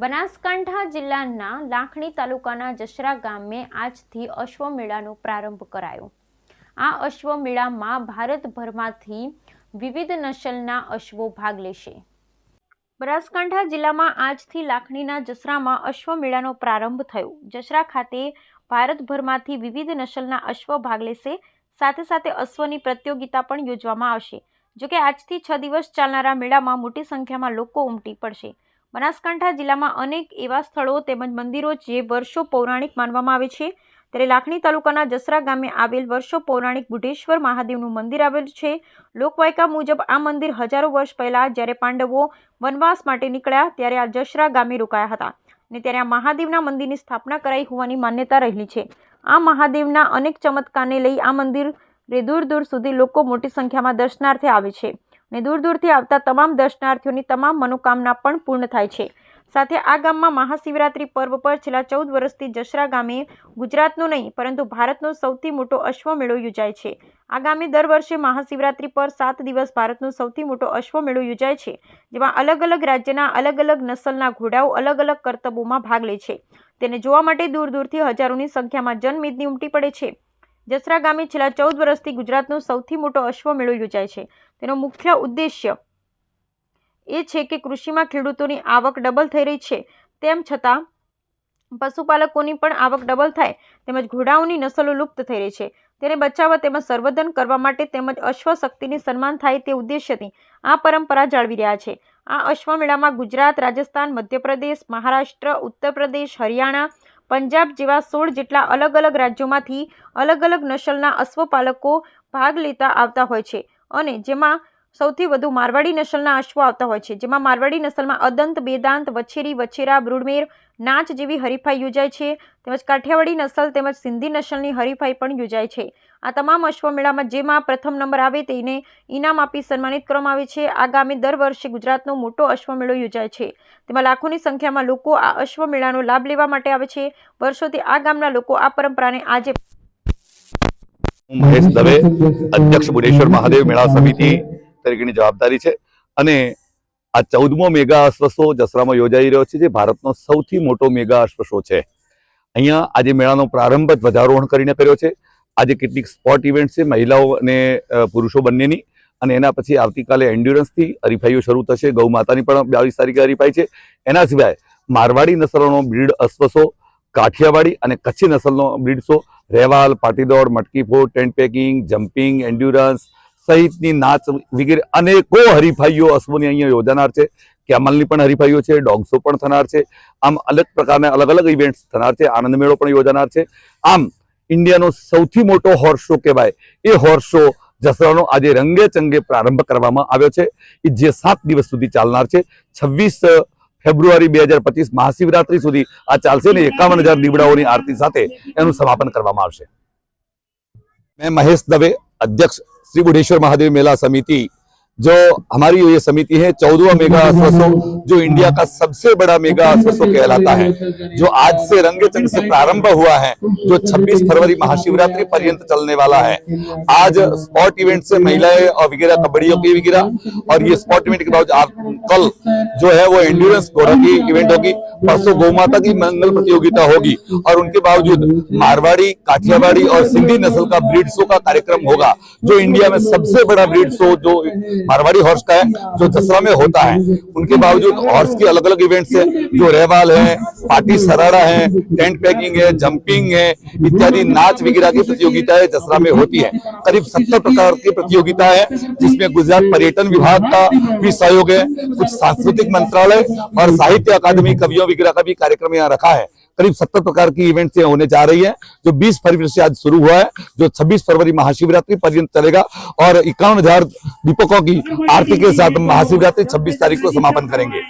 બનાસકાંઠા જિલ્લાના લાખણી તાલુકાના જસરા ગામે આજથી અશ્વમેળાનો પ્રારંભ કરાયો। આ અશ્વમેળામાં ભારતભરમાંથી વિવિધ નસલના અશ્વો ભાગ લેશે। બનાસકાંઠા જિલ્લામાં આજથી લાખણીના જસરામાં અશ્વમેળાનો પ્રારંભ થયો। જસરા ખાતે ભારતભરમાંથી વિવિધ નસલના અશ્વ ભાગ લેશે। સાથે સાથે અશ્વની પ્રતિયોગિતા પણ યોજવામાં આવશે। જોકે આજથી 6 દિવસ ચાલનારા મેળામાં મોટી સંખ્યામાં લોકો ઉમટી પડશે। બનાસકાંઠા જિલ્લામાં અનેક એવા સ્થળો તેમજ મંદિરો જે વર્ષો પૌરાણિક માનવામાં આવે છે, ત્યારે લાખણી તાલુકાના જસરા ગામે આવેલ વર્ષો પૌરાણિક બુઢેશ્વર મહાદેવનું મંદિર આવેલું છે। લોકવાયકા મુજબ આ મંદિર હજારો વર્ષ પહેલા જ્યારે પાંડવો વનવાસ માટે નીકળ્યા ત્યારે આ જસરા ગામે રોકાયા હતા અને ત્યારે આ મહાદેવના મંદિરની સ્થાપના કરાઈ હોવાની માન્યતા રહેલી છે। આ મહાદેવના અનેક ચમત્કારને લઈ આ મંદિર દૂર દૂર સુધી લોકો મોટી સંખ્યામાં દર્શનાર્થે આવે છે અને દૂર દૂરથી આવતા તમામ દર્શનાર્થીઓની તમામ મનોકામના પણ પૂર્ણ થાય છે। સાથે આ ગામમાં મહાશિવરાત્રી પર્વ પર છેલ્લા 14 વર્ષથી જસરા ગામે ગુજરાતનો નહીં પરંતુ ભારતનો સૌથી મોટો અશ્વમેળો યોજાય છે। આ ગામે દર વર્ષે મહાશિવરાત્રી પર 7 દિવસ ભારતનો સૌથી મોટો અશ્વમેળો યોજાય છે, જેમાં અલગ અલગ રાજ્યના અલગ અલગ નસલના ઘોડાઓ અલગ અલગ કરતબોમાં ભાગ લે છે। તેને જોવા માટે દૂર દૂરથી હજારોની સંખ્યામાં જનમેદની ઉમટી પડે છે। જસરા ગામે છેલ્લા 14 વર્ષથી ગુજરાતનો સૌથી મોટો અશ્વમેળો યોજાય છે। તેનો મુખ્ય ઉદ્દેશ્ય એ છે કે કૃષિમાં ખેડૂતોની આવક ડબલ થઈ રહી છે, તેમ છતાં પશુપાલકોની પણ આવક ડબલ થાય તેમજ ઘોડાઓની નસલો લુપ્ત થઈ રહી છે, તેને બચાવવા તેમજ સંવર્ધન કરવા માટે તેમજ અશ્વ શક્તિની સન્માન થાય તે ઉદ્દેશ્યથી આ પરંપરા જાળવી રહ્યા છે। આ અશ્વમેળામાં ગુજરાત, રાજસ્થાન, મધ્યપ્રદેશ, મહારાષ્ટ્ર, ઉત્તર પ્રદેશ, હરિયાણા, પંજાબ જેવા 16 જેટલા અલગ અલગ રાજ્યોમાંથી અલગ અલગ નસલના અશ્વપાલકો ભાગ લેતા આવતા હોય છે અને જેમાં સૌથી વધુ મારવાડી નસલના અશ્વો આવતા હોય છે, જેમાં મારવાડી નસલમાં અદંત, બેદાંત, વછેરી, વછેરા, બ્રુડમેર, નાચ જેવી હરીફાઈ યોજાય છે તેમજ કાઠિયાવાડી નસલ તેમજ સિંધી નસલની હરીફાઈ પણ યોજાય છે। આ તમામ અશ્વમેળામાં જેમાં પ્રથમ નંબર આવે તેને ઇનામ આપી સન્માનિત કરવામાં આવે છે। આ ગામે દર વર્ષે ગુજરાતનો મોટો અશ્વમેળો યોજાય છે, તેમાં લાખોની સંખ્યામાં લોકો આ અશ્વમેળાનો લાભ લેવા માટે આવે છે। વર્ષોથી આ ગામના લોકો આ પરંપરાને આજે महेश दवे अध्यक्ष बुढ़ेश्वर महादेव मेला समिति तरीकेनी जवाबदारी है अने आ 14मो मेगा अश्व शो जसरामां योजाई रह्यो छे, जे भारतनो सौथी मोटो मेगा अश्व शो छे। अहींया आजे मेळानो प्रारंभ ध्वजारोहण करीने कर्यो छे। आजे केटलीक स्पोर्ट इवेंट छे महिलाओ अने पुरुषो बंनेनी अने एना पछी आवतीकाले एन्ड्योरन्स थी हरीफाईओ शरू थशे। गौ मातानी पण 22 तारीखे हरीफाई छे। एना सिवाय मारवाड़ी नसलोनो ब्रीड अश्व शो, काठियावाड़ी अने कच्छी नसलनो ब्रीड शो, रेवाल, पाटीदौड़, मटकी फोड़, टेंट पेकिंग, जम्पिंग, एन्ड्योरन्स सहितनी नाच वगैरे अनेको हरीफाईओ अश्वोनी अहींया योजानार छे। कैमलनी पण हरीफाईओ छे, डॉग शो पण थनार छे। आम अलग प्रकारना अलग अलग इवेंट्स थनार छे। आनंद मेळो पण योजानार छे। आम इंडियानो सौथी मोटो horse show कहेवाय a horse show जसरानो आजे रंगे चंगे प्रारंभ करवामां आव्यो छे, जे 7 दिवस सुधी चालनार छे। 26 फेब्रुआरी 2025 महाशिवरात्रि सुधी आ चालशे ने 51,000 दीवડાઓની आरती साथे एनुं समापन करवामां आवशे। मैं महेश दवे अध्यक्ष श्री बुढ़ेश्वर महादेव मेला समिति, जो हमारी ये समिति है 14वां मेगा अश्व शो, जो इंडिया का सबसे बड़ा मेगा अश्व शो कहलाता है, जो आज से रंगेचंग से प्रारंभ हुआ है, जो 26 फरवरी महाशिवरात्रि पर्यंत चलने वाला है। आज स्पोर्ट इवेंट से महिलाएं और वगैरह कबड्डियों की वगैरह, और ये स्पोर्ट इवेंट के बाद कल जो है वो एंड्योरेंस घोड़ा की इवेंट होगी, परसों गौ माता की मंगल प्रतियोगिता होगी और उनके बावजूद मारवाड़ी, काठियावाड़ी और सिंधी नस्ल का ब्रीड शो का कार्यक्रम होगा, जो इंडिया में सबसे बड़ा ब्रीड शो जो मारवाड़ी हॉर्स का है, जो जसरा में होता है। उनके बावजूद हॉर्स की अलग अलग इवेंट्स है, जो रेवाल है, पाटी सराड़ा है, टेंट पैकिंग है, जंपिंग है इत्यादि नाच वगैरह की प्रतियोगिताएं जसरा में होती है। करीब 70 प्रकार की प्रतियोगिता है, जिसमें गुजरात पर्यटन विभाग का भी सहयोग है, कुछ सांस्कृतिक मंत्रालय और साहित्य अकादमी कवियों वगैरह का भी कार्यक्रम यहाँ रखा है। करीब 70 प्रकार की इवेंट्स होने जा रही है, जो 20 फरवरी से आज शुरू हुआ है, जो 26 फरवरी महाशिवरात्रि पर्यंत चलेगा और 51,000 दीपकों की आरती के साथ महाशिवरात्रि 26 तारीख को समापन करेंगे।